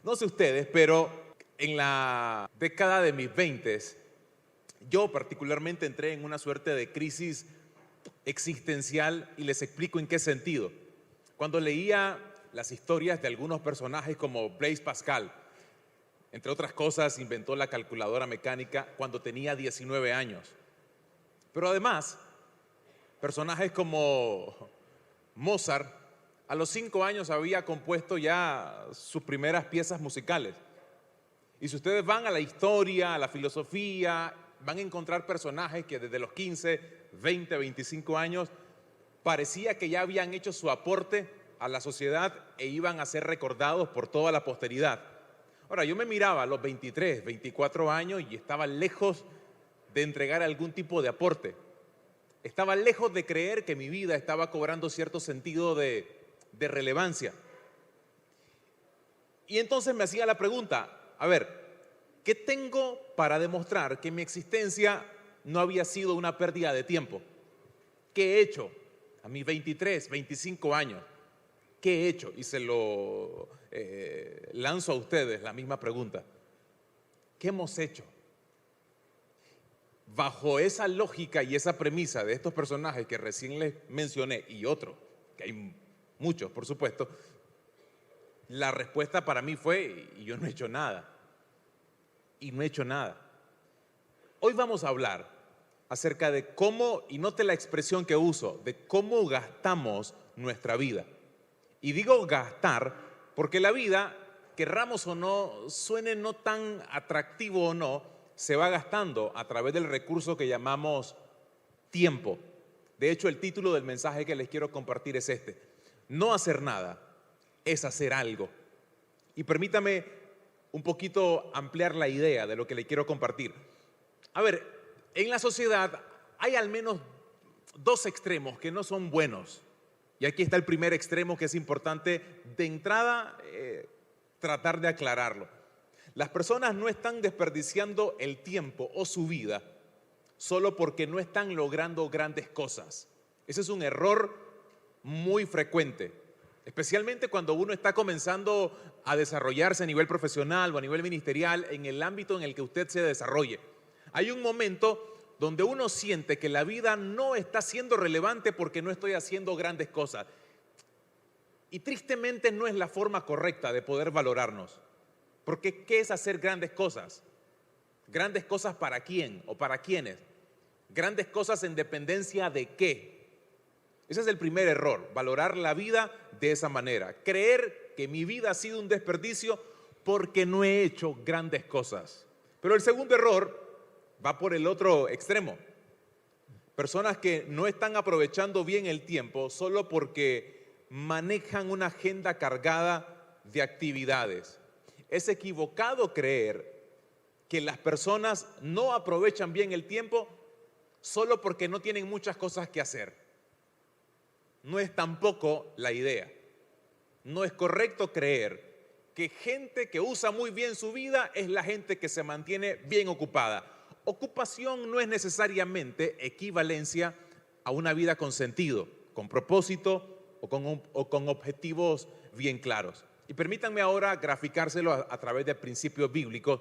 No sé ustedes, pero en la década de mis 20, yo particularmente entré en una suerte de crisis existencial y les explico en qué sentido. Cuando leía las historias de algunos personajes como Blaise Pascal, entre otras cosas, inventó la calculadora mecánica cuando tenía 19 años. Pero además, personajes como Mozart, a los 5 años había compuesto ya sus primeras piezas musicales. Y si ustedes van a la historia, a la filosofía, van a encontrar personajes que desde los 15, 20, 25 años parecía que ya habían hecho su aporte a la sociedad e iban a ser recordados por toda la posteridad. Ahora, yo me miraba a los 23, 24 años y estaba lejos de entregar algún tipo de aporte. Estaba lejos de creer que mi vida estaba cobrando cierto sentido de relevancia. Y entonces me hacía la pregunta, a ver, ¿qué tengo para demostrar que mi existencia no había sido una pérdida de tiempo? ¿Qué he hecho a mis 23, 25 años? ¿Qué he hecho? Y se lo lanzo a ustedes la misma pregunta. ¿Qué hemos hecho? Bajo esa lógica y esa premisa de estos personajes que recién les mencioné y otros, que hay muchos por supuesto, la respuesta para mí fue, y yo no he hecho nada. Y no he hecho nada. Hoy vamos a hablar acerca de cómo, y note la expresión que uso, de cómo gastamos nuestra vida. Y digo gastar porque la vida, querramos o no, suene no tan atractivo o no, se va gastando a través del recurso que llamamos tiempo. De hecho, el título del mensaje que les quiero compartir es este: no hacer nada es hacer algo. Y permítame un poquito ampliar la idea de lo que le quiero compartir. A ver, en la sociedad hay al menos dos extremos que no son buenos. Y aquí está el primer extremo que es importante de entrada tratar de aclararlo. Las personas no están desperdiciando el tiempo o su vida solo porque no están logrando grandes cosas. Ese es un error muy frecuente, especialmente cuando uno está comenzando a desarrollarse a nivel profesional o a nivel ministerial en el ámbito en el que usted se desarrolle. Hay un momento donde uno siente que la vida no está siendo relevante porque no estoy haciendo grandes cosas. Y tristemente no es la forma correcta de poder valorarnos. Porque ¿qué es hacer grandes cosas? ¿Grandes cosas para quién o para quiénes? ¿Grandes cosas en dependencia de qué? Ese es el primer error, valorar la vida de esa manera. Creer que mi vida ha sido un desperdicio porque no he hecho grandes cosas. Pero el segundo error va por el otro extremo. Personas que no están aprovechando bien el tiempo solo porque manejan una agenda cargada de actividades. Es equivocado creer que las personas no aprovechan bien el tiempo solo porque no tienen muchas cosas que hacer. No es tampoco la idea. No es correcto creer que gente que usa muy bien su vida es la gente que se mantiene bien ocupada. Ocupación no es necesariamente equivalencia a una vida con sentido, con propósito o con objetivos bien claros. Y permítanme ahora graficárselo a través de principios bíblicos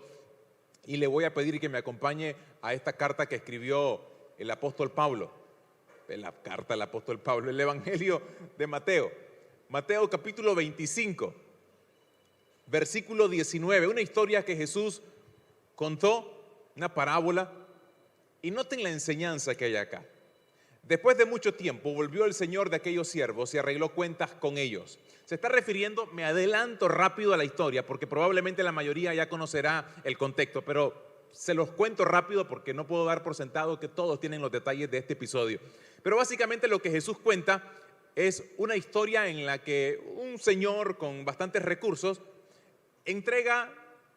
y le voy a pedir que me acompañe a esta carta que escribió el apóstol Pablo. La carta del apóstol Pablo, el Evangelio de Mateo. Mateo capítulo 25, versículo 19, una historia que Jesús contó, una parábola, y noten la enseñanza que hay acá. Después de mucho tiempo volvió el señor de aquellos siervos y arregló cuentas con ellos. Se está refiriendo, me adelanto rápido a la historia porque probablemente la mayoría ya conocerá el contexto, pero se los cuento rápido porque no puedo dar por sentado que todos tienen los detalles de este episodio. Pero básicamente lo que Jesús cuenta es una historia en la que un señor con bastantes recursos entrega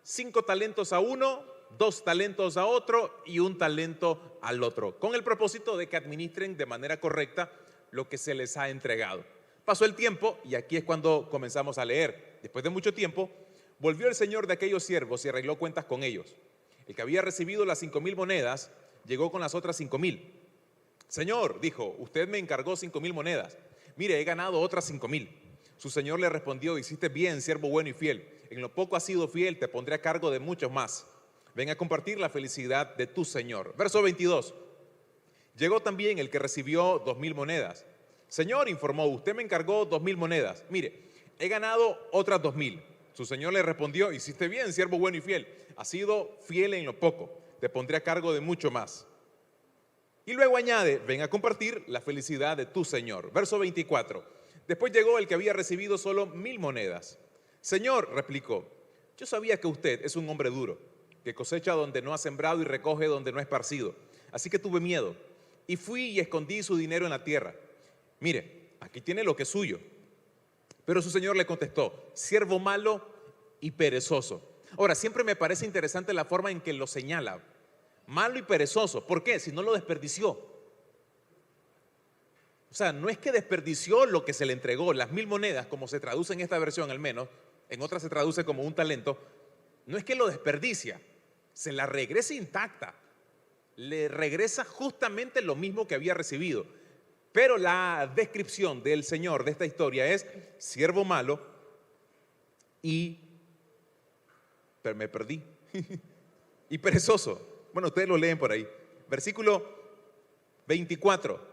5 talentos a uno, 2 talentos a otro y 1 talento al otro, con el propósito de que administren de manera correcta lo que se les ha entregado. Pasó el tiempo y aquí es cuando comenzamos a leer. Después de mucho tiempo, volvió el señor de aquellos siervos y arregló cuentas con ellos. El que había recibido las 5,000 monedas llegó con las otras 5,000. Señor, dijo, usted me encargó 5,000 monedas. Mire, he ganado otras 5,000. Su señor le respondió, hiciste bien, siervo bueno y fiel. en lo poco has sido fiel, te pondré a cargo de muchos más. Ven a compartir la felicidad de tu Señor. Verso 22. Llegó también el que recibió 2000 monedas. Señor, informó, usted me encargó 2000 monedas. Mire, he ganado otras 2000. Su señor le respondió, hiciste bien, siervo bueno y fiel. Has sido fiel en lo poco, te pondré a cargo de mucho más. Y luego añade, ven a compartir la felicidad de tu Señor. Verso 24. Después llegó el que había recibido solo 1000 monedas. Señor, replicó, yo sabía que usted es un hombre duro, que cosecha donde no ha sembrado y recoge donde no ha esparcido. Así que tuve miedo y fui y escondí su dinero en la tierra. Mire, aquí tiene lo que es suyo. Pero su señor le contestó, siervo malo y perezoso. Ahora, siempre me parece interesante la forma en que lo señala. Malo y perezoso. ¿Por qué? Si no lo desperdició. O sea, no es que desperdició lo que se le entregó, las 1000 monedas, como se traduce en esta versión al menos, en otra se traduce como un talento. No es que lo desperdicia, se la regresa intacta. Le regresa justamente lo mismo que había recibido. Pero la descripción del Señor de esta historia es siervo malo y me perdí y perezoso. Bueno, ustedes lo leen por ahí. Versículo 24.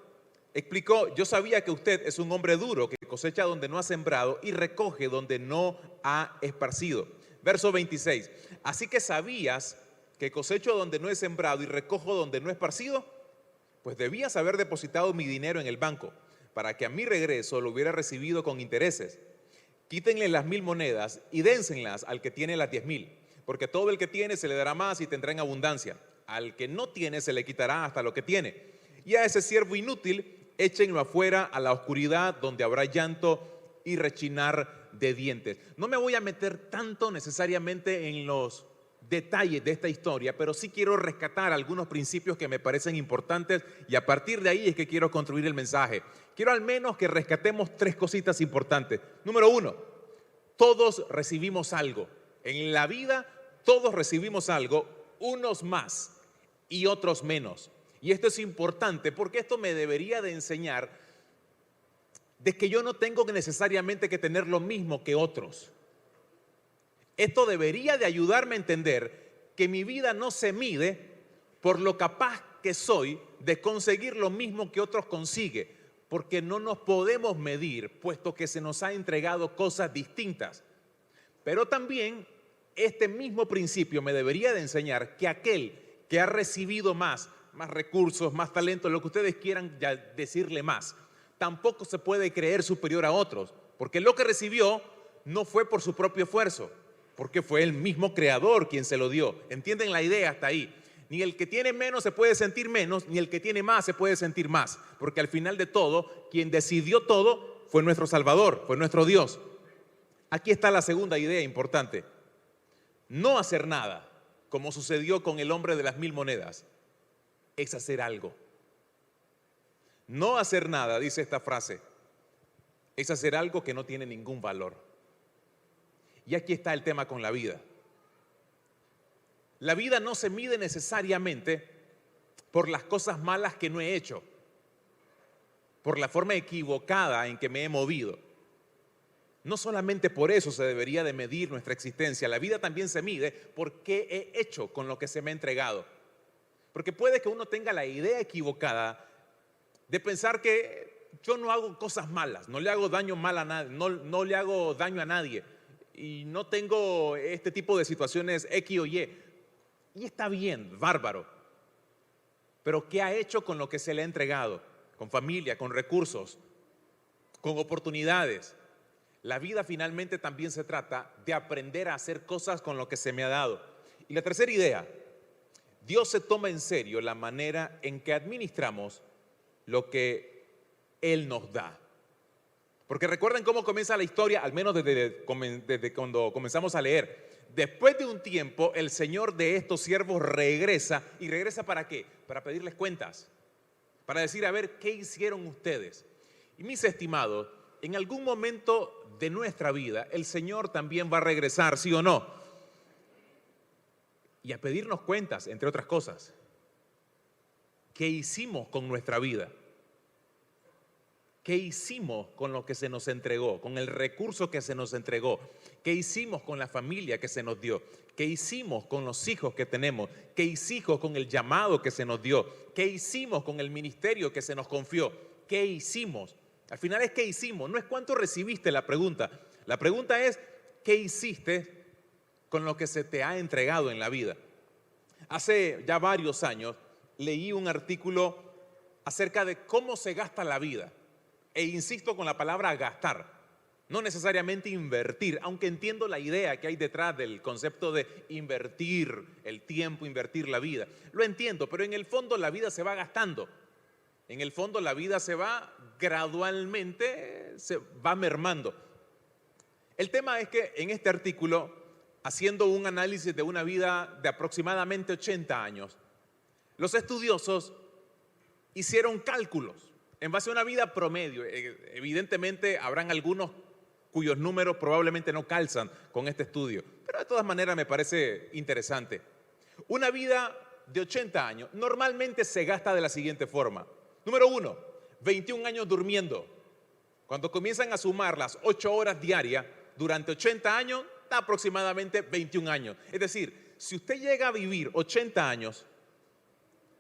Explicó, yo sabía que usted es un hombre duro, que cosecha donde no ha sembrado y recoge donde no ha esparcido. Verso 26. Así que sabías que cosecho donde no he sembrado y recojo donde no he esparcido. Pues debías haber depositado mi dinero en el banco, para que a mi regreso lo hubiera recibido con intereses. Quítenle las 1000 monedas y dénsenlas al que tiene las 10,000, porque todo el que tiene se le dará más y tendrá en abundancia. Al que no tiene se le quitará hasta lo que tiene. Y a ese siervo inútil, échenlo afuera a la oscuridad, donde habrá llanto y rechinar de dientes. No me voy a meter tanto necesariamente en los detalles de esta historia, pero sí quiero rescatar algunos principios que me parecen importantes y a partir de ahí es que quiero construir el mensaje. Quiero al menos que rescatemos 3 cositas importantes. Número 1, todos recibimos algo. En la vida todos recibimos algo, unos más y otros menos. Y esto es importante porque esto me debería de enseñar de que yo no tengo necesariamente que tener lo mismo que otros. Esto debería de ayudarme a entender que mi vida no se mide por lo capaz que soy de conseguir lo mismo que otros consiguen, porque no nos podemos medir, puesto que se nos ha entregado cosas distintas. Pero también este mismo principio me debería de enseñar que aquel que ha recibido más recursos, más talento, lo que ustedes quieran ya decirle más, tampoco se puede creer superior a otros, porque lo que recibió no fue por su propio esfuerzo, porque fue el mismo creador quien se lo dio. ¿Entienden la idea hasta ahí? Ni el que tiene menos se puede sentir menos, ni el que tiene más se puede sentir más, porque al final de todo, quien decidió todo fue nuestro Salvador, fue nuestro Dios. Aquí está la segunda idea importante. No hacer nada, como sucedió con el hombre de las 1000 monedas, es hacer algo. No hacer nada, dice esta frase, es hacer algo que no tiene ningún valor. Y aquí está el tema con la vida. La vida no se mide necesariamente por las cosas malas que no he hecho, por la forma equivocada en que me he movido. No solamente por eso se debería de medir nuestra existencia, la vida también se mide por qué he hecho con lo que se me ha entregado. Porque puede que uno tenga la idea equivocada de pensar que yo no hago cosas malas, no le hago daño mal a nadie, no le hago daño a nadie. Y no tengo este tipo de situaciones X o Y. Y está bien, bárbaro. Pero ¿qué ha hecho con lo que se le ha entregado? Con familia, con recursos, con oportunidades. La vida finalmente también se trata de aprender a hacer cosas con lo que se me ha dado. Y la tercera idea, Dios se toma en serio la manera en que administramos lo que Él nos da. Porque recuerden cómo comienza la historia, al menos desde cuando comenzamos a leer. Después de un tiempo, el Señor de estos siervos regresa. ¿Y regresa para qué? Para pedirles cuentas. Para decir, a ver, ¿qué hicieron ustedes? Y mis estimados, en algún momento de nuestra vida, el Señor también va a regresar, ¿sí o no? Y a pedirnos cuentas, entre otras cosas. ¿Qué hicimos con nuestra vida? ¿qué hicimos con lo que se nos entregó, con el recurso que se nos entregó? ¿Qué hicimos con la familia que se nos dio? ¿Qué hicimos con los hijos que tenemos? ¿Qué hicimos con el llamado que se nos dio? ¿Qué hicimos con el ministerio que se nos confió? ¿Qué hicimos? Al final es qué hicimos, no es cuánto recibiste la pregunta. La pregunta es qué hiciste con lo que se te ha entregado en la vida. Hace ya varios años leí un artículo acerca de cómo se gasta la vida. E insisto con la palabra gastar, no necesariamente invertir, aunque entiendo la idea que hay detrás del concepto de invertir el tiempo, invertir la vida. Lo entiendo, pero en el fondo la vida se va gastando. En el fondo la vida se va gradualmente, se va mermando. El tema es que en este artículo, haciendo un análisis de una vida de aproximadamente 80 años, los estudiosos hicieron cálculos en base a una vida promedio. Evidentemente habrán algunos cuyos números probablemente no calzan con este estudio, pero de todas maneras me parece interesante. Una vida de 80 años normalmente se gasta de la siguiente forma. Número 1, 21 años durmiendo. Cuando comienzan a sumar las 8 horas diarias durante 80 años, da aproximadamente 21 años. Es decir, si usted llega a vivir 80 años,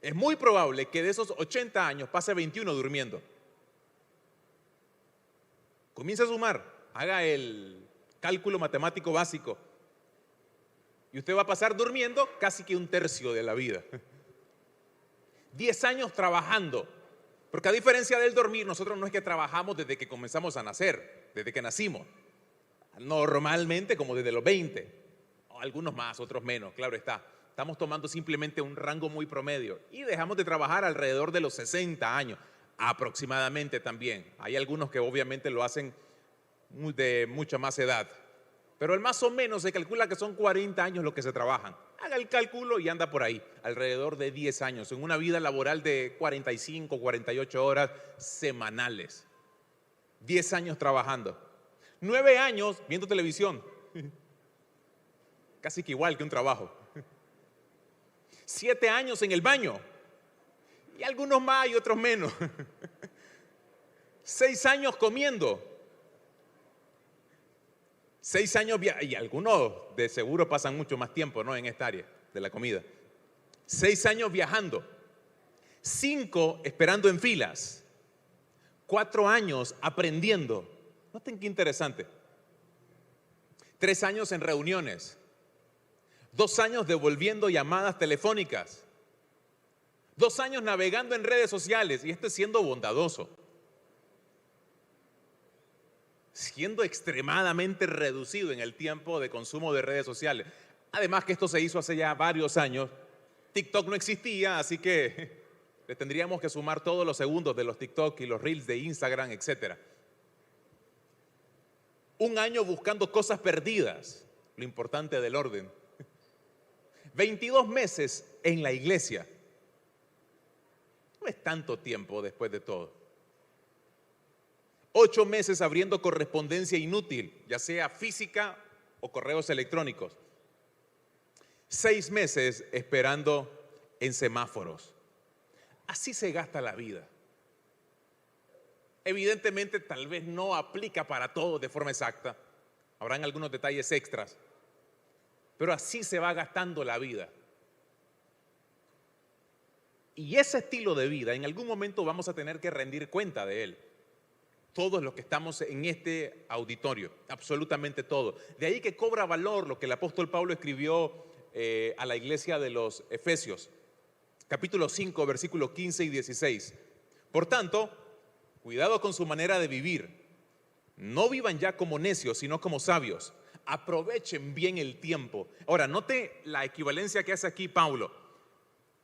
es muy probable que de esos 80 años pase 21 durmiendo. Comience a sumar, haga el cálculo matemático básico y usted va a pasar durmiendo casi que un tercio de la vida. 10 años trabajando, porque a diferencia del dormir, nosotros no es que trabajamos desde que comenzamos a nacer, desde que nacimos. Normalmente como desde los 20, algunos más, otros menos, claro está. Estamos tomando simplemente un rango muy promedio y dejamos de trabajar alrededor de los 60 años, aproximadamente también. Hay algunos que obviamente lo hacen de mucha más edad, pero el más o menos se calcula que son 40 años lo que se trabajan. Haga el cálculo y anda por ahí, alrededor de 10 años, en una vida laboral de 45, 48 horas semanales. 10 años trabajando. 9 años viendo televisión. Casi que igual que un trabajo. 7 años en el baño. Y algunos más y otros menos. 6 años comiendo. 6 años y algunos de seguro pasan mucho más tiempo, ¿no?, en esta área de la comida. 6 años viajando. 5 esperando en filas. 4 años aprendiendo. Noten qué interesante. 3 años en reuniones. 2 años devolviendo llamadas telefónicas. 2 años navegando en redes sociales. Y esto es siendo bondadoso. Siendo extremadamente reducido en el tiempo de consumo de redes sociales. Además que esto se hizo hace ya varios años. TikTok no existía, así que le tendríamos que sumar todos los segundos de los TikTok y los Reels de Instagram, etc. 1 año buscando cosas perdidas, lo importante del orden. 22 meses en la iglesia. No es tanto tiempo después de todo. 8 meses abriendo correspondencia inútil, ya sea física o correos electrónicos. 6 meses esperando en semáforos. Así se gasta la vida. Evidentemente, tal vez no aplica para todos de forma exacta. Habrán algunos detalles extras. Pero así se va gastando la vida. Y ese estilo de vida, en algún momento vamos a tener que rendir cuenta de él. Todos los que estamos en este auditorio, absolutamente todos. De ahí que cobra valor lo que el apóstol Pablo escribió a la iglesia de los Efesios, capítulo 5, versículos 15 y 16. Por tanto, cuidado con su manera de vivir. No vivan ya como necios, sino como sabios. Aprovechen bien el tiempo. Ahora, note la equivalencia que hace aquí Pablo.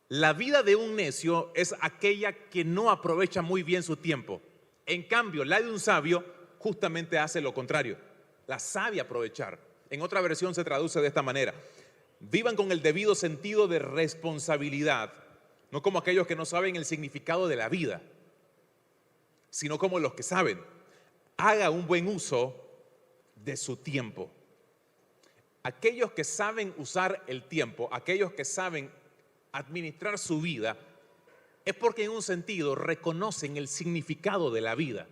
La vida de un necio es aquella que no aprovecha muy bien su tiempo. En cambio, la de un sabio justamente hace lo contrario. La sabe aprovechar. En otra versión se traduce de esta manera. Vivan con el debido sentido de responsabilidad, no como aquellos que no saben el significado de la vida, sino como los que saben. Haga un buen uso de su tiempo. Aquellos que saben usar el tiempo, aquellos que saben administrar su vida, es porque en un sentido reconocen el significado de la vida.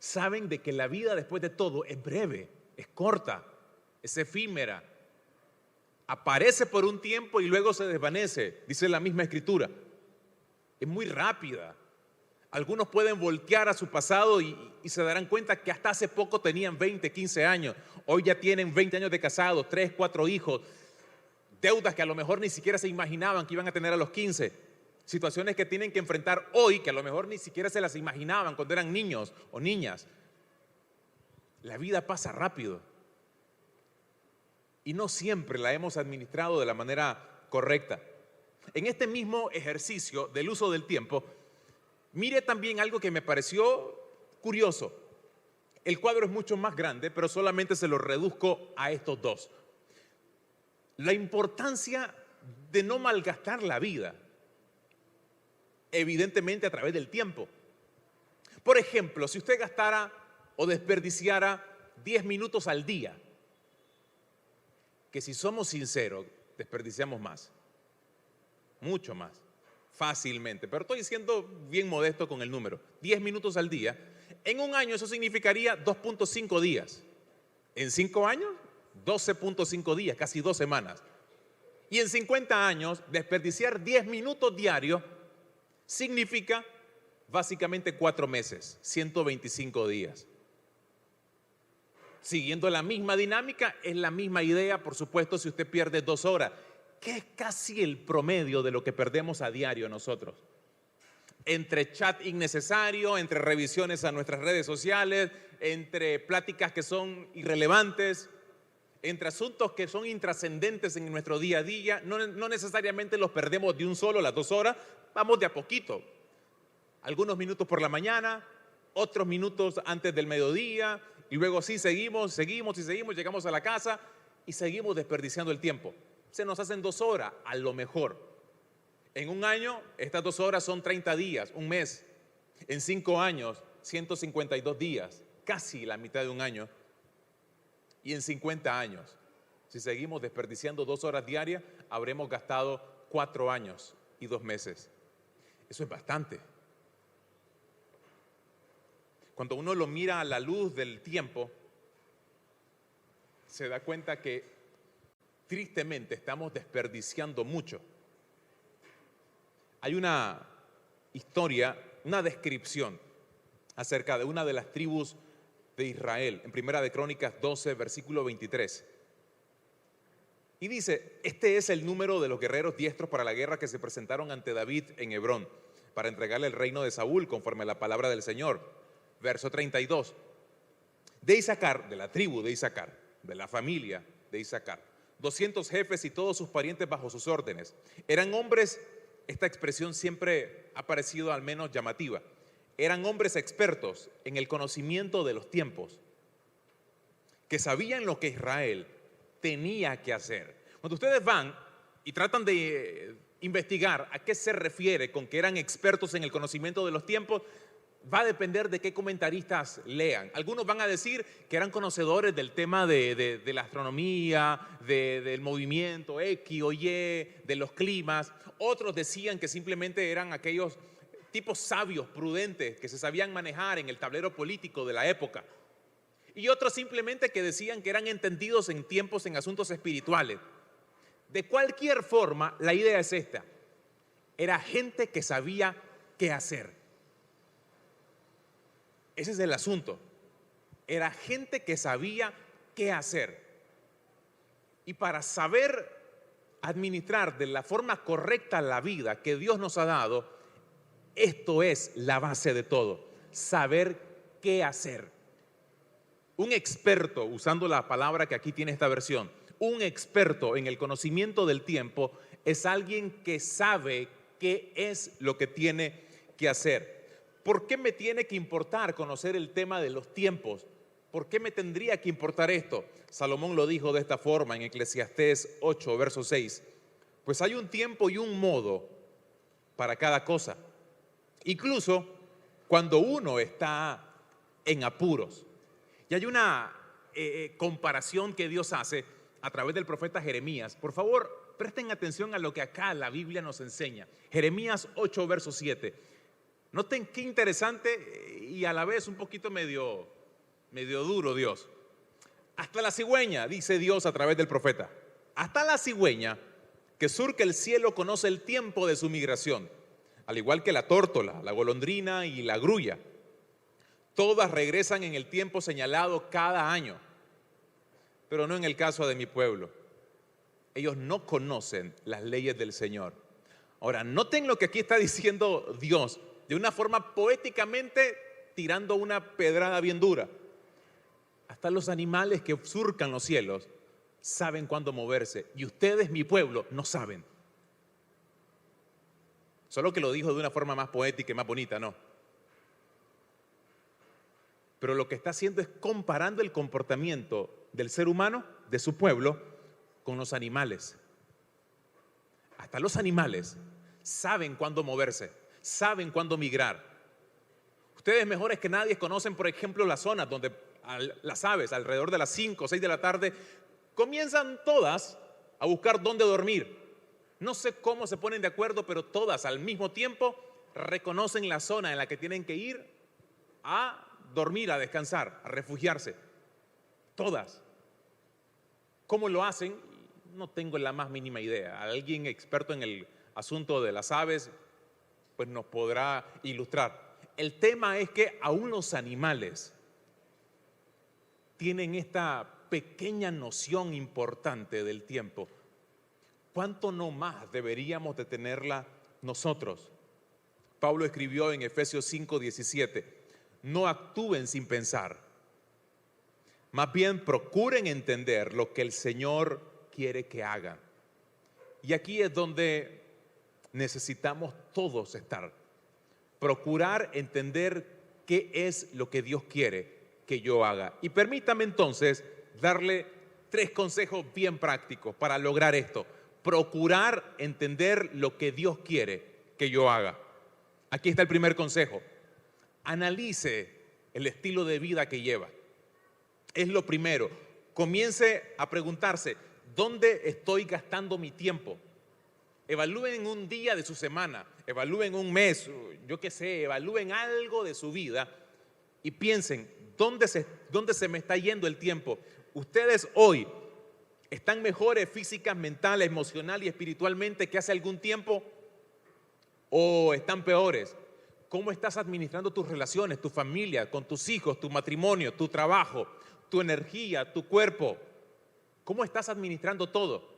saben de que la vida después de todo es breve, es corta, es efímera. Aparece por un tiempo y luego se desvanece, dice la misma Escritura. Es muy rápida. Algunos pueden voltear a su pasado y se darán cuenta que hasta hace poco tenían 20, 15 años. Hoy ya tienen 20 años de casados, 3, 4 hijos, deudas que a lo mejor ni siquiera se imaginaban que iban a tener a los 15. Situaciones que tienen que enfrentar hoy que a lo mejor ni siquiera se las imaginaban cuando eran niños o niñas. La vida pasa rápido y no siempre la hemos administrado de la manera correcta. En este mismo ejercicio del uso del tiempo, mire también algo que me pareció curioso. El cuadro es mucho más grande, pero solamente se lo reduzco a estos dos. La importancia de no malgastar la vida, evidentemente a través del tiempo. Por ejemplo, si usted gastara o desperdiciara 10 minutos al día, que si somos sinceros, desperdiciamos más, mucho más, fácilmente, pero estoy siendo bien modesto con el número, 10 minutos al día, en un año eso significaría 2.5 días, en 5 años, 12.5 días, casi 2 semanas, y en 50 años, desperdiciar 10 minutos diarios significa básicamente 4 meses, 125 días. Siguiendo la misma dinámica, es la misma idea, por supuesto, si usted pierde 2 horas, que es casi el promedio de lo que perdemos a diario nosotros. Entre chat innecesario, entre revisiones a nuestras redes sociales, entre pláticas que son irrelevantes, entre asuntos que son intrascendentes en nuestro día a día, no necesariamente los perdemos de un solo las 2 horas, vamos de a poquito. Algunos minutos por la mañana, otros minutos antes del mediodía, y luego sí seguimos, llegamos a la casa y seguimos desperdiciando el tiempo. Se nos hacen 2 horas, a lo mejor. En un año, estas 2 horas son 30 días, un mes. En 5 años, 152 días, casi la mitad de un año. Y en 50 años, si seguimos desperdiciando 2 horas diarias, habremos gastado 4 años y 2 meses. Eso es bastante. Cuando uno lo mira a la luz del tiempo, se da cuenta que tristemente estamos desperdiciando mucho. Hay una historia, una descripción acerca de una de las tribus de Israel, en Primera de Crónicas 12, versículo 23. Y dice, este es el número de los guerreros diestros para la guerra que se presentaron ante David en Hebrón, para entregarle el reino de Saúl, conforme a la palabra del Señor. Verso 32, de Isaacar, de la tribu de Isaacar, de la familia de Isaacar, 200 jefes y todos sus parientes bajo sus órdenes. Eran hombres, esta expresión siempre ha parecido al menos llamativa, eran hombres expertos en el conocimiento de los tiempos, que sabían lo que Israel tenía que hacer. Cuando ustedes van y tratan de investigar a qué se refiere con que eran expertos en el conocimiento de los tiempos, va a depender de qué comentaristas lean. Algunos van a decir que eran conocedores del tema de la astronomía, del movimiento X o Y, de los climas. Otros decían que simplemente eran aquellos tipos sabios, prudentes, que se sabían manejar en el tablero político de la época. Y otros simplemente que decían que eran entendidos en tiempos, en asuntos espirituales. De cualquier forma, la idea es esta. Era gente que sabía qué hacer. Ese es el asunto. Era gente que sabía qué hacer. Y para saber administrar de la forma correcta la vida que Dios nos ha dado, esto es la base de todo, saber qué hacer. Un experto, usando la palabra que aquí tiene esta versión, un experto en el conocimiento del tiempo es alguien que sabe qué es lo que tiene que hacer. ¿Por qué me tiene que importar conocer el tema de los tiempos? ¿Por qué me tendría que importar esto? Salomón lo dijo de esta forma en Eclesiastés 8, verso 6. Pues hay un tiempo y un modo para cada cosa. Incluso cuando uno está en apuros. Y hay una comparación que Dios hace a través del profeta Jeremías. Por favor, presten atención a lo que acá la Biblia nos enseña. Jeremías 8, verso 7. Noten qué interesante y a la vez un poquito medio duro Dios. Hasta la cigüeña, dice Dios a través del profeta, hasta la cigüeña que surca el cielo conoce el tiempo de su migración, al igual que la tórtola, la golondrina y la grulla. Todas regresan en el tiempo señalado cada año, pero no en el caso de mi pueblo. Ellos no conocen las leyes del Señor. Ahora, noten lo que aquí está diciendo Dios, de una forma poéticamente tirando una pedrada bien dura. Hasta los animales que surcan los cielos saben cuándo moverse, y ustedes, mi pueblo, no saben. Solo que lo dijo de una forma más poética y más bonita, ¿no? Pero lo que está haciendo es comparando el comportamiento del ser humano, de su pueblo, con los animales. Hasta los animales saben cuándo moverse, saben cuándo migrar. Ustedes mejores que nadie conocen, por ejemplo, las zonas donde las aves alrededor de las 5 o 6 de la tarde comienzan todas a buscar dónde dormir. No sé cómo se ponen de acuerdo, pero todas al mismo tiempo reconocen la zona en la que tienen que ir a dormir, a descansar, a refugiarse. Todas. ¿Cómo lo hacen? No tengo la más mínima idea. Alguien experto en el asunto de las aves pues nos podrá ilustrar. El tema es que aún los animales tienen esta pequeña noción importante del tiempo. ¿Cuánto no más deberíamos de tenerla nosotros? Pablo escribió en Efesios 5:17, no actúen sin pensar, más bien procuren entender lo que el Señor quiere que hagan. Y aquí es donde necesitamos todos estar. Procurar entender qué es lo que Dios quiere que yo haga. Y permítame entonces darle 3 consejos bien prácticos para lograr esto. Procurar entender lo que Dios quiere que yo haga. Aquí está el primer consejo. Analice el estilo de vida que lleva. Es lo primero. Comience a preguntarse, ¿dónde estoy gastando mi tiempo? Evalúen un día de su semana, evalúen un mes, yo qué sé, evalúen algo de su vida y piensen, ¿dónde se me está yendo el tiempo? Ustedes hoy están mejores físicas, mental, emocional y espiritualmente que hace algún tiempo, o están peores. ¿Cómo estás administrando tus relaciones, tu familia, con tus hijos, tu matrimonio, tu trabajo, tu energía, tu cuerpo? ¿Cómo estás administrando todo?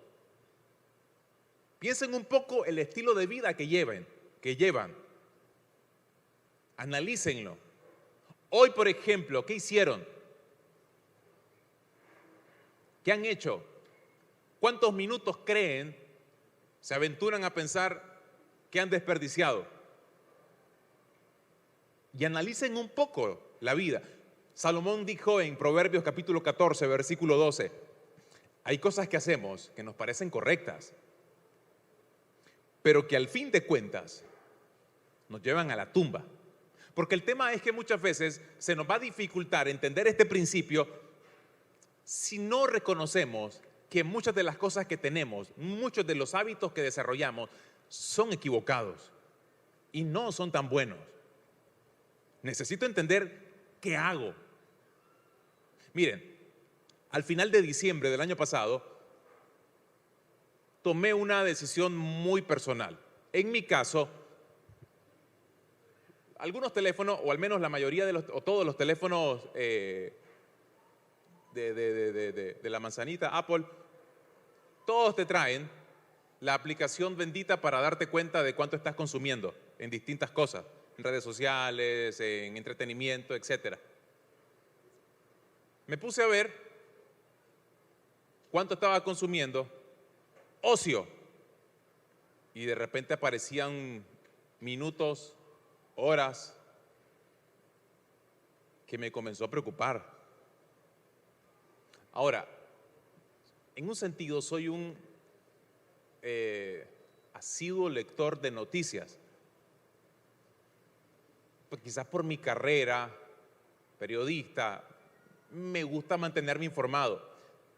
Piensen un poco el estilo de vida que llevan. Analícenlo. Hoy, por ejemplo, ¿qué hicieron? ¿Qué han hecho? ¿Cuántos minutos creen, se aventuran a pensar que han desperdiciado? Y analicen un poco la vida. Salomón dijo en Proverbios capítulo 14, versículo 12, hay cosas que hacemos que nos parecen correctas, pero que al fin de cuentas nos llevan a la tumba. Porque el tema es que muchas veces se nos va a dificultar entender este principio si no reconocemos que muchas de las cosas que tenemos, muchos de los hábitos que desarrollamos son equivocados y no son tan buenos. Necesito entender qué hago. Miren, al final de diciembre del año pasado, tomé una decisión muy personal. En mi caso, algunos teléfonos, o al menos la mayoría o todos los teléfonos de la manzanita Apple, todos te traen la aplicación bendita para darte cuenta de cuánto estás consumiendo en distintas cosas, en redes sociales, en entretenimiento, etc. Me puse a ver cuánto estaba consumiendo, ocio, y de repente aparecían minutos, horas, que me comenzó a preocupar. Ahora, en un sentido soy un asiduo lector de noticias, pues quizás por mi carrera, periodista, me gusta mantenerme informado.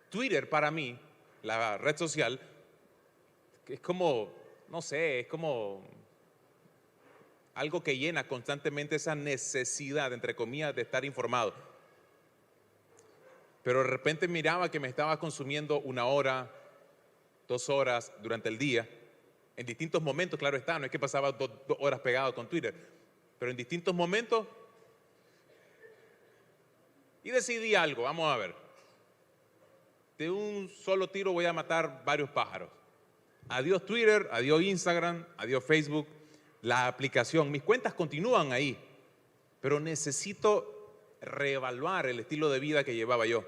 Twitter para mí, la red social, es como, no sé, es como algo que llena constantemente esa necesidad, entre comillas, de estar informado. Pero de repente miraba que me estaba consumiendo 1 hora, 2 horas durante el día, en distintos momentos, claro está, no es que pasaba 2 horas pegado con Twitter, pero en distintos momentos, y decidí algo, vamos a ver, de un solo tiro voy a matar varios pájaros. Adiós Twitter, adiós Instagram, adiós Facebook, la aplicación, mis cuentas continúan ahí, pero necesito reevaluar el estilo de vida que llevaba yo.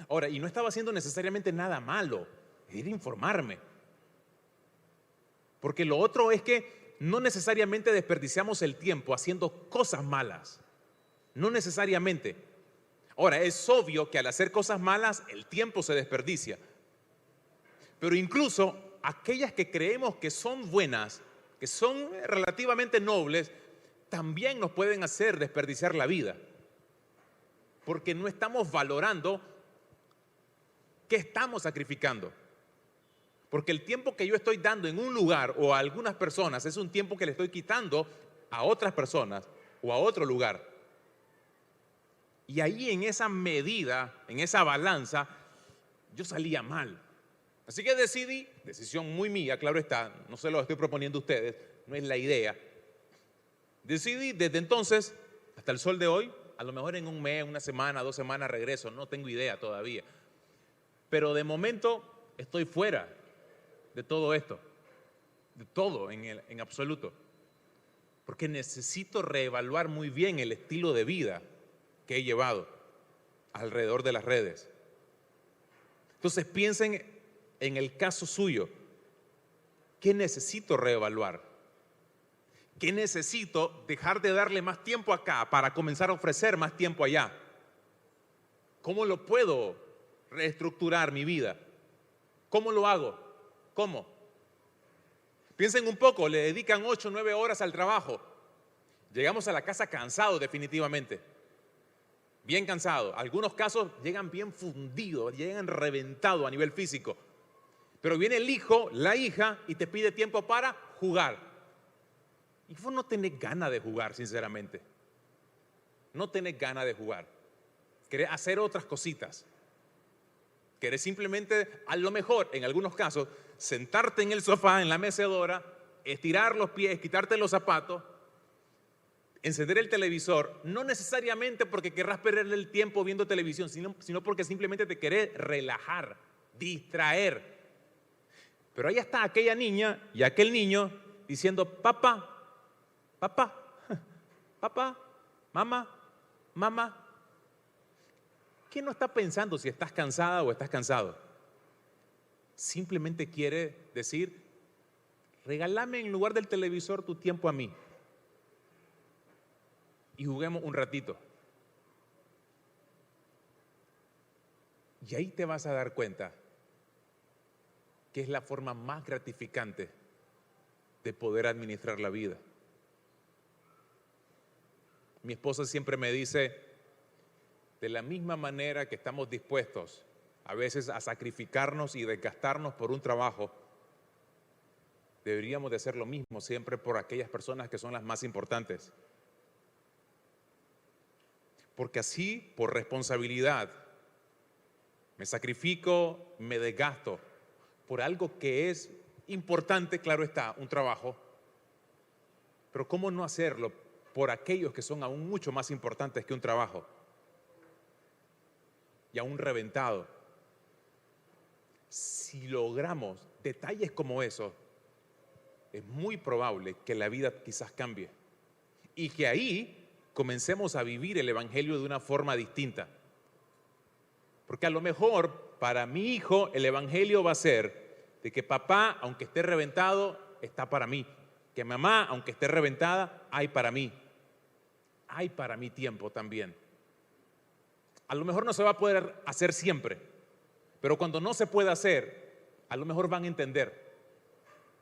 Ahora, y no estaba haciendo necesariamente nada malo, era informarme. Porque lo otro es que no necesariamente desperdiciamos el tiempo haciendo cosas malas, no necesariamente. Ahora, es obvio que al hacer cosas malas el tiempo se desperdicia. Pero incluso aquellas que creemos que son buenas, que son relativamente nobles, también nos pueden hacer desperdiciar la vida. Porque no estamos valorando qué estamos sacrificando. Porque el tiempo que yo estoy dando en un lugar o a algunas personas es un tiempo que le estoy quitando a otras personas o a otro lugar. Y ahí en esa medida, en esa balanza, yo salía mal. Así que decidí, decisión muy mía, claro está, no se lo estoy proponiendo a ustedes, no es la idea. Decidí desde entonces hasta el sol de hoy, a lo mejor en un mes, 1 semana, 2 semanas regreso, no tengo idea todavía. Pero de momento estoy fuera de todo esto, de todo en absoluto. Porque necesito reevaluar muy bien el estilo de vida que he llevado alrededor de las redes. Entonces piensen en el caso suyo. ¿Qué necesito reevaluar? ¿Qué necesito dejar de darle más tiempo acá para comenzar a ofrecer más tiempo allá? ¿Cómo lo puedo reestructurar mi vida? ¿Cómo lo hago? ¿Cómo? Piensen un poco, le dedican 8 o 9 horas al trabajo. Llegamos a la casa cansados definitivamente. Bien cansados. Algunos casos llegan bien fundidos, llegan reventados a nivel físico. Pero viene el hijo, la hija y te pide tiempo para jugar. Y vos no tenés ganas de jugar, sinceramente. No tenés ganas de jugar. Querés hacer otras cositas. Querés simplemente, a lo mejor, en algunos casos, sentarte en el sofá, en la mecedora, estirar los pies, quitarte los zapatos, encender el televisor, no necesariamente porque querrás perder el tiempo viendo televisión, sino porque simplemente te querés relajar, distraer. Pero ahí está aquella niña y aquel niño diciendo, papá, papá, papá, mamá, mamá. ¿Qué no está pensando si estás cansada o estás cansado? Simplemente quiere decir, regálame en lugar del televisor tu tiempo a mí y juguemos un ratito. Y ahí te vas a dar cuenta que es la forma más gratificante de poder administrar la vida. Mi esposa siempre me dice, de la misma manera que estamos dispuestos a veces a sacrificarnos y desgastarnos por un trabajo, deberíamos de hacer lo mismo siempre por aquellas personas que son las más importantes. Porque así, por responsabilidad, me sacrifico, me desgasto por algo que es importante, claro está, un trabajo. Pero ¿cómo no hacerlo por aquellos que son aún mucho más importantes que un trabajo? Y aún reventado. Si logramos detalles como esos, es muy probable que la vida quizás cambie y que ahí comencemos a vivir el evangelio de una forma distinta. Porque a lo mejor para mi hijo el evangelio va a ser de que papá, aunque esté reventado, está para mí. Que mamá, aunque esté reventada, hay para mí. Hay para mí tiempo también. A lo mejor no se va a poder hacer siempre, pero cuando no se pueda hacer, a lo mejor van a entender.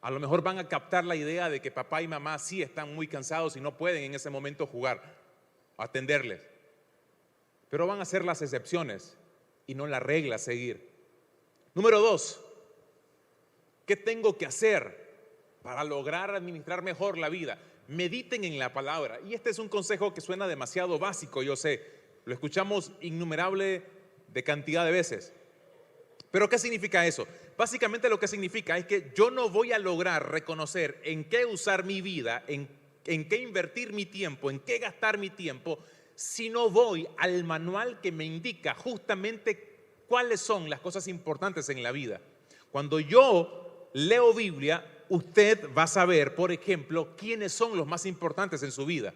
A lo mejor van a captar la idea de que papá y mamá sí están muy cansados y no pueden en ese momento jugar, atenderles. Pero van a ser las excepciones y no la regla a seguir. Número 2, ¿qué tengo que hacer para lograr administrar mejor la vida? mediten en la palabra. Y este es un consejo que suena demasiado básico, yo sé, lo escuchamos innumerable de cantidad de veces. Pero ¿qué significa eso? Básicamente lo que significa es que yo no voy a lograr reconocer en qué usar mi vida, en qué invertir mi tiempo, en qué gastar mi tiempo, si no voy al manual que me indica justamente cuáles son las cosas importantes en la vida. Cuando yo leo Biblia, usted va a saber, por ejemplo, quiénes son los más importantes en su vida.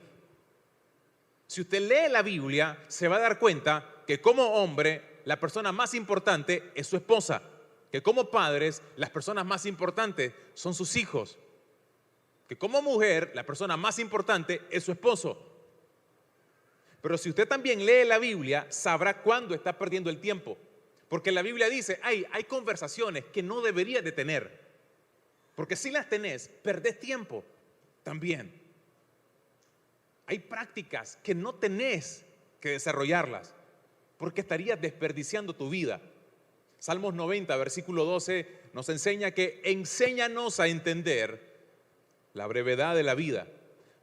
Si usted lee la Biblia, se va a dar cuenta que como hombre, la persona más importante es su esposa, que como padres, las personas más importantes son sus hijos, que como mujer, la persona más importante es su esposo. Pero si usted también lee la Biblia, sabrá cuándo está perdiendo el tiempo. Porque la Biblia dice, hay conversaciones que no deberías de tener. Porque si las tenés, perdés tiempo también. Hay prácticas que no tenés que desarrollarlas, porque estarías desperdiciando tu vida. Salmos 90, versículo 12, nos enseña que enséñanos a entender la brevedad de la vida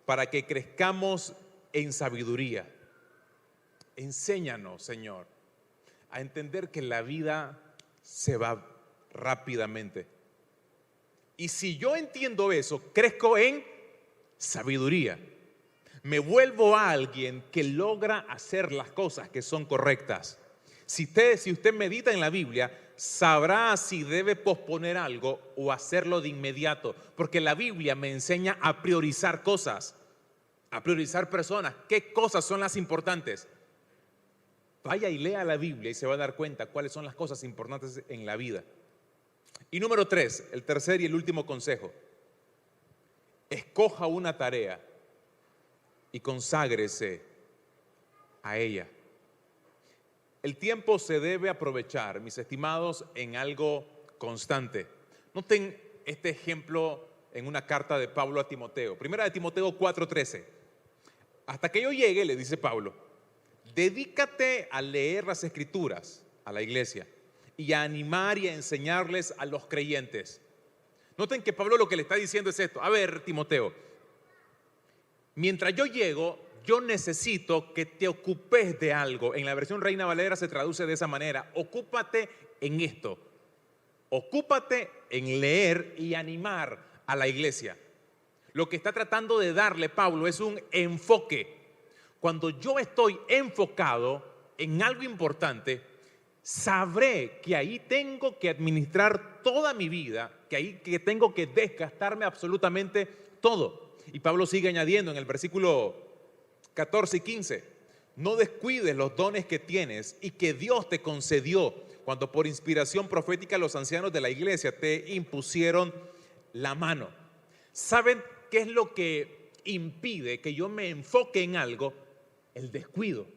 para que crezcamos en sabiduría. Enséñanos, Señor, a entender que la vida se va rápidamente. Y si yo entiendo eso, crezco en sabiduría. Me vuelvo a alguien que logra hacer las cosas que son correctas. Si usted medita en la Biblia, sabrá si debe posponer algo o hacerlo de inmediato, porque la Biblia me enseña a priorizar cosas, a priorizar personas. ¿Qué cosas son las importantes? Vaya y lea la Biblia y se va a dar cuenta cuáles son las cosas importantes en la vida. Y número 3, el tercer y el último consejo: escoja una tarea y conságrese a ella. El tiempo se debe aprovechar, mis estimados, en algo constante. Noten este ejemplo en una carta de Pablo a Timoteo. Primera de Timoteo 4:13. Hasta que yo llegue, le dice Pablo, dedícate a leer las Escrituras a la iglesia y a animar y a enseñarles a los creyentes. Noten que Pablo lo que le está diciendo es esto: a ver, Timoteo, mientras yo llego, yo necesito que te ocupes de algo. En la versión Reina Valera se traduce de esa manera: ocúpate en esto, ocúpate en leer y animar a la iglesia. Lo que está tratando de darle Pablo es un enfoque. Cuando yo estoy enfocado en algo importante, sabré que ahí tengo que administrar toda mi vida, que tengo que desgastarme absolutamente todo. Y Pablo sigue añadiendo en el versículo 14 y 15, no descuides los dones que tienes y que Dios te concedió cuando por inspiración profética los ancianos de la iglesia te impusieron la mano. ¿Saben qué es lo que impide que yo me enfoque en algo? El descuido.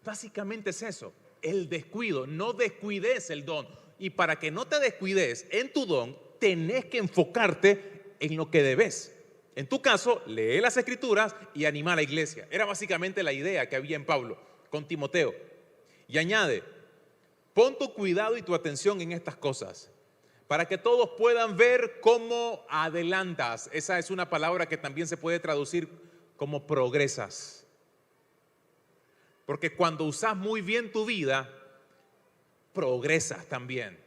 Básicamente es eso, el descuido. No descuides el don. Y para que no te descuides en tu don, tenés que enfocarte en lo que debes. En tu caso, lee las Escrituras y anima a la iglesia. Era básicamente la idea que había en Pablo con Timoteo. Y añade, pon tu cuidado y tu atención en estas cosas, para que todos puedan ver cómo adelantas. Esa es una palabra que también se puede traducir como progresas. Porque cuando usas muy bien tu vida, progresas también.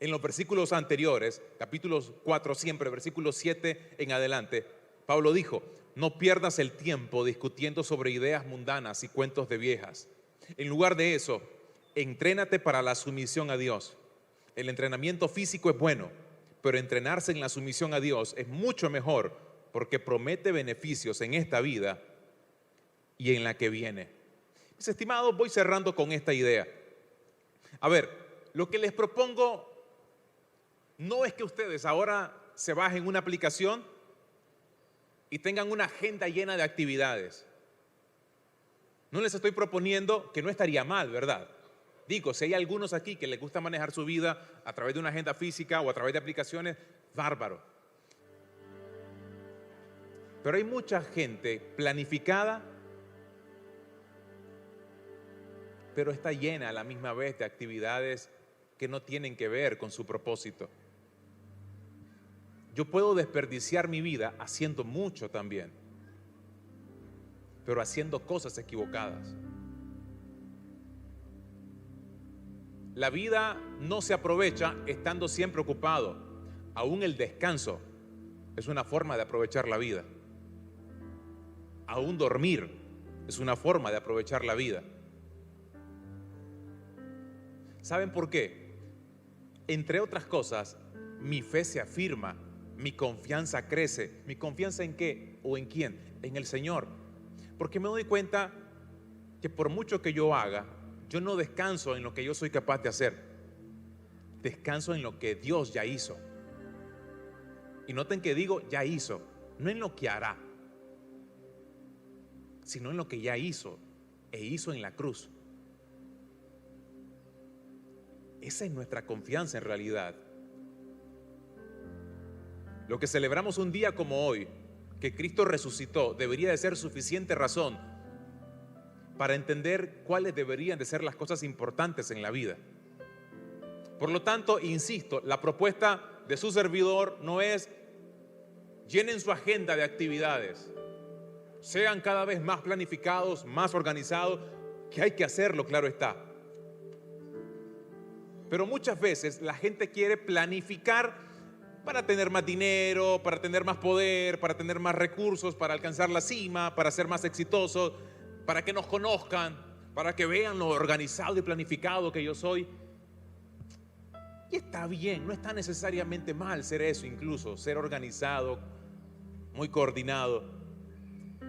En los versículos anteriores, capítulos 4 siempre, versículos 7 en adelante, Pablo dijo, no pierdas el tiempo discutiendo sobre ideas mundanas y cuentos de viejas. En lugar de eso, entrénate para la sumisión a Dios. El entrenamiento físico es bueno, pero entrenarse en la sumisión a Dios es mucho mejor, porque promete beneficios en esta vida y en la que viene. Mis estimados, voy cerrando con esta idea. A ver, lo que les propongo no es que ustedes ahora se bajen una aplicación y tengan una agenda llena de actividades. No les estoy proponiendo, que no estaría mal, ¿verdad? Digo, si hay algunos aquí que les gusta manejar su vida a través de una agenda física o a través de aplicaciones, bárbaro. Pero hay mucha gente planificada, pero está llena a la misma vez de actividades que no tienen que ver con su propósito. Yo puedo desperdiciar mi vida haciendo mucho también, pero haciendo cosas equivocadas. La vida no se aprovecha estando siempre ocupado. Aún el descanso es una forma de aprovechar la vida. Aún dormir es una forma de aprovechar la vida. ¿Saben por qué? Entre otras cosas, mi fe se afirma, mi confianza crece. ¿Mi confianza en qué o en quién? En el Señor. Porque me doy cuenta que por mucho que yo haga, yo no descanso en lo que yo soy capaz de hacer. Descanso en lo que Dios ya hizo. Y noten que digo ya hizo, no en lo que hará, sino en lo que ya hizo e hizo en la cruz. Esa es nuestra confianza en realidad. Lo que celebramos un día como hoy, que Cristo resucitó, debería de ser suficiente razón para entender cuáles deberían de ser las cosas importantes en la vida. Por lo tanto, insisto, la propuesta de su servidor no es: llenen su agenda de actividades, sean cada vez más planificados, más organizados, que hay que hacerlo, claro está. Pero muchas veces la gente quiere planificar para tener más dinero, para tener más poder, para tener más recursos, para alcanzar la cima, para ser más exitosos, para que nos conozcan, para que vean lo organizado y planificado que yo soy. Y está bien, no está necesariamente mal ser eso, incluso ser organizado, muy coordinado,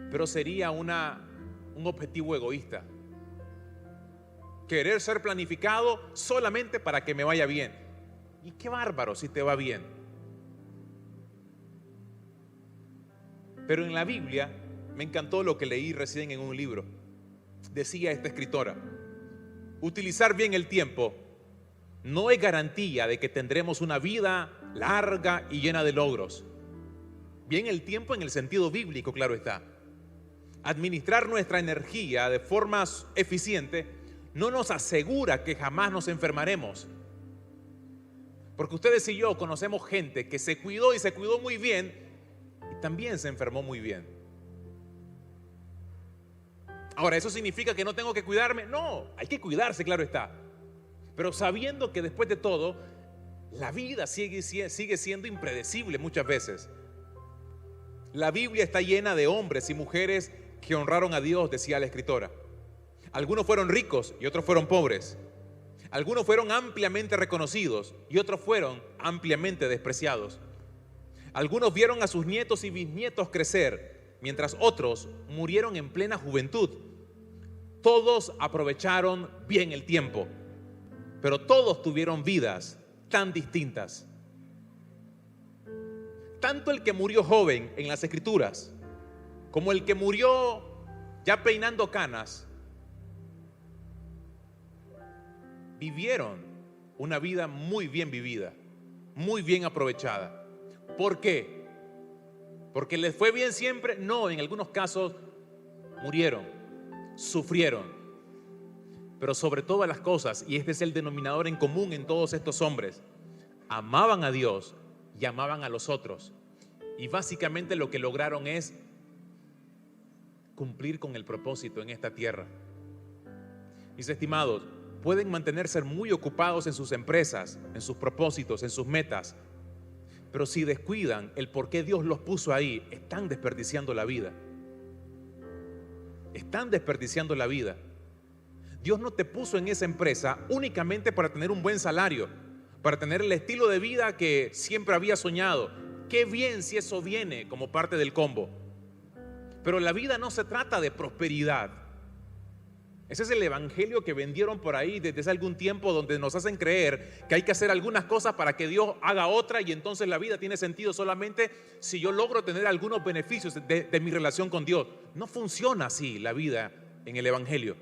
pero sería un objetivo egoísta. Querer ser planificado solamente para que me vaya bien. Y qué bárbaro si te va bien. Pero en la Biblia me encantó lo que leí recién en un libro. Decía esta escritora: utilizar bien el tiempo no es garantía de que tendremos una vida larga y llena de logros. Bien el tiempo en el sentido bíblico, claro está. Administrar nuestra energía de forma eficiente no nos asegura que jamás nos enfermaremos. Porque ustedes y yo conocemos gente que se cuidó y se cuidó muy bien y también se enfermó muy bien. Ahora, ¿eso significa que no tengo que cuidarme? No, hay que cuidarse, claro está. Pero sabiendo que después de todo, la vida sigue siendo impredecible muchas veces. La Biblia está llena de hombres y mujeres que honraron a Dios, decía la escritora. Algunos fueron ricos y otros fueron pobres. Algunos fueron ampliamente reconocidos y otros fueron ampliamente despreciados. Algunos vieron a sus nietos y bisnietos crecer, mientras otros murieron en plena juventud. Todos aprovecharon bien el tiempo, pero todos tuvieron vidas tan distintas. Tanto el que murió joven en las Escrituras, como el que murió ya peinando canas, vivieron una vida muy bien vivida, muy bien aprovechada. ¿Por qué? ¿Porque les fue bien siempre? No, en algunos casos murieron, sufrieron. Pero sobre todas las cosas, y este es el denominador en común en todos estos hombres, amaban a Dios y amaban a los otros. Y básicamente lo que lograron es cumplir con el propósito en esta tierra. Mis estimados, pueden mantenerse muy ocupados en sus empresas, en sus propósitos, en sus metas, pero si descuidan el por qué Dios los puso ahí, están desperdiciando la vida. Están desperdiciando la vida. Dios no te puso en esa empresa únicamente para tener un buen salario, para tener el estilo de vida que siempre había soñado. Qué bien si eso viene como parte del combo. Pero la vida no se trata de prosperidad. Ese es el evangelio que vendieron por ahí desde hace algún tiempo, donde nos hacen creer que hay que hacer algunas cosas para que Dios haga otra, y entonces la vida tiene sentido solamente si yo logro tener algunos beneficios de mi relación con Dios. No funciona así la vida en el evangelio.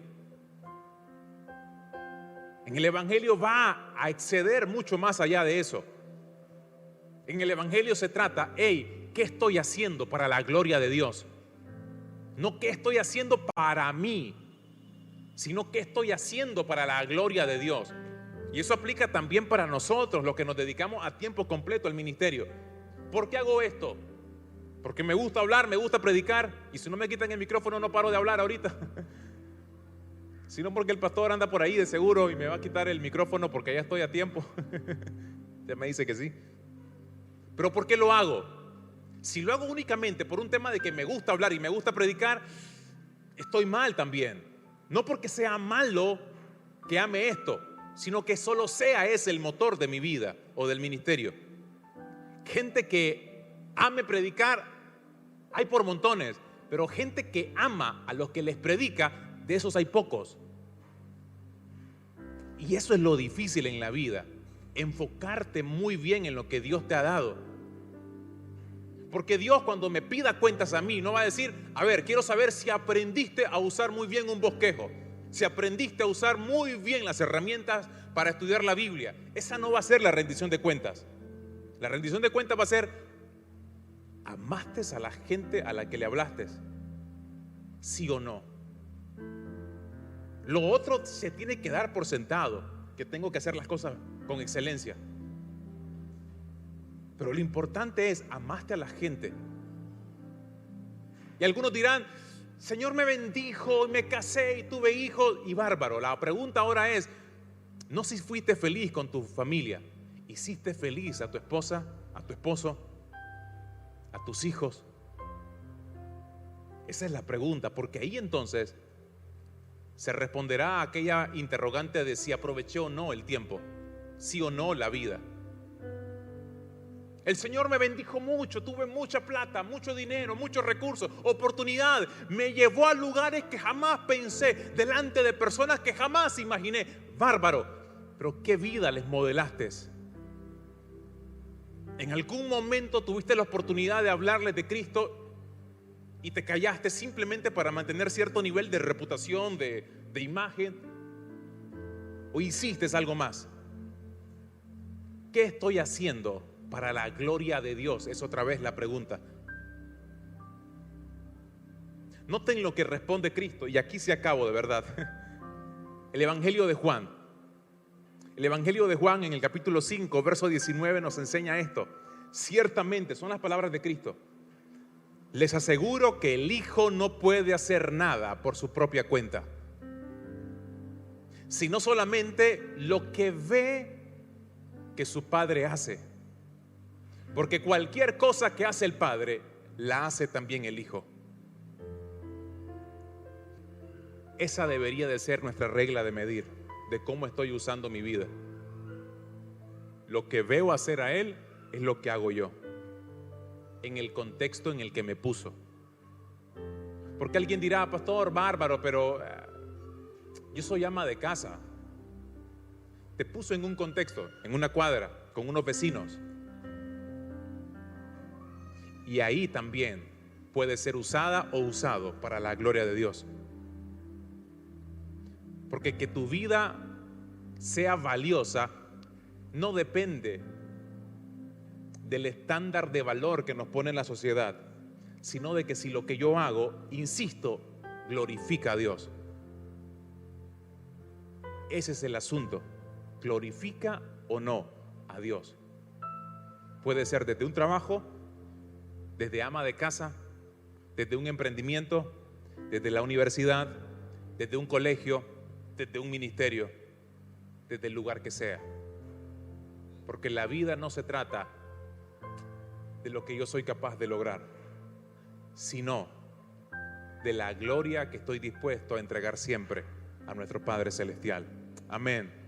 En el evangelio va a exceder mucho más allá de eso. En el evangelio se trata, hey, ¿qué estoy haciendo para la gloria de Dios? No qué estoy haciendo para mí, sino qué estoy haciendo para la gloria de Dios. Y eso aplica también para nosotros, los que nos dedicamos a tiempo completo al ministerio. ¿Por qué hago esto? Porque me gusta hablar, me gusta predicar, y si no me quitan el micrófono no paro de hablar ahorita. Sino porque el pastor anda por ahí de seguro y me va a quitar el micrófono porque ya estoy a tiempo. Ya me dice que sí. Pero ¿por qué lo hago? Si lo hago únicamente por un tema de que me gusta hablar y me gusta predicar, estoy mal también. No porque sea malo que ame esto, sino que solo sea ese el motor de mi vida o del ministerio. Gente que ame predicar hay por montones, pero gente que ama a los que les predica, de esos hay pocos. Y eso es lo difícil en la vida, enfocarte muy bien en lo que Dios te ha dado. Porque Dios, cuando me pida cuentas a mí, no va a decir: a ver, quiero saber si aprendiste a usar muy bien un bosquejo, si aprendiste a usar muy bien las herramientas para estudiar la Biblia. Esa no va a ser la rendición de cuentas. La rendición de cuentas va a ser: ¿amaste a la gente a la que le hablaste? ¿Sí o no? Lo otro se tiene que dar por sentado, que tengo que hacer las cosas con excelencia. Pero lo importante es: ¿amaste a la gente? Y algunos dirán: Señor me bendijo, me casé y tuve hijos, y bárbaro. La pregunta ahora es: no si fuiste feliz con tu familia, ¿hiciste feliz a tu esposa, a tu esposo, a tus hijos? Esa es la pregunta, porque ahí entonces se responderá a aquella interrogante de si aproveché o no el tiempo, sí o no la vida. El Señor me bendijo mucho, tuve mucha plata, mucho dinero, muchos recursos, oportunidad. Me llevó a lugares que jamás pensé, delante de personas que jamás imaginé. Bárbaro, pero ¿qué vida les modelaste? ¿En algún momento tuviste la oportunidad de hablarles de Cristo y te callaste simplemente para mantener cierto nivel de reputación, de imagen? ¿O hiciste algo más? ¿Qué estoy haciendo para la gloria de Dios? Es otra vez la pregunta. Noten lo que responde Cristo, y aquí se acabó de verdad. El Evangelio de Juan. El Evangelio de Juan en el capítulo 5, verso 19 nos enseña esto. Ciertamente, son las palabras de Cristo: les aseguro que el Hijo no puede hacer nada por su propia cuenta, sino solamente lo que ve que su Padre hace. Porque cualquier cosa que hace el Padre, la hace también el Hijo. Esa debería de ser nuestra regla de medir, de cómo estoy usando mi vida. Lo que veo hacer a Él es lo que hago yo, en el contexto en el que me puso. Porque alguien dirá: pastor, bárbaro, pero yo soy ama de casa. Te puso en un contexto, en una cuadra, con unos vecinos. Y ahí también puede ser usada o usado para la gloria de Dios. Porque que tu vida sea valiosa no depende del estándar de valor que nos pone la sociedad, sino de que si lo que yo hago, insisto, glorifica a Dios. Ese es el asunto. ¿Glorifica o no a Dios? Puede ser desde un trabajo, desde ama de casa, desde un emprendimiento, desde la universidad, desde un colegio, desde un ministerio, desde el lugar que sea. Porque la vida no se trata de lo que yo soy capaz de lograr, sino de la gloria que estoy dispuesto a entregar siempre a nuestro Padre Celestial. Amén.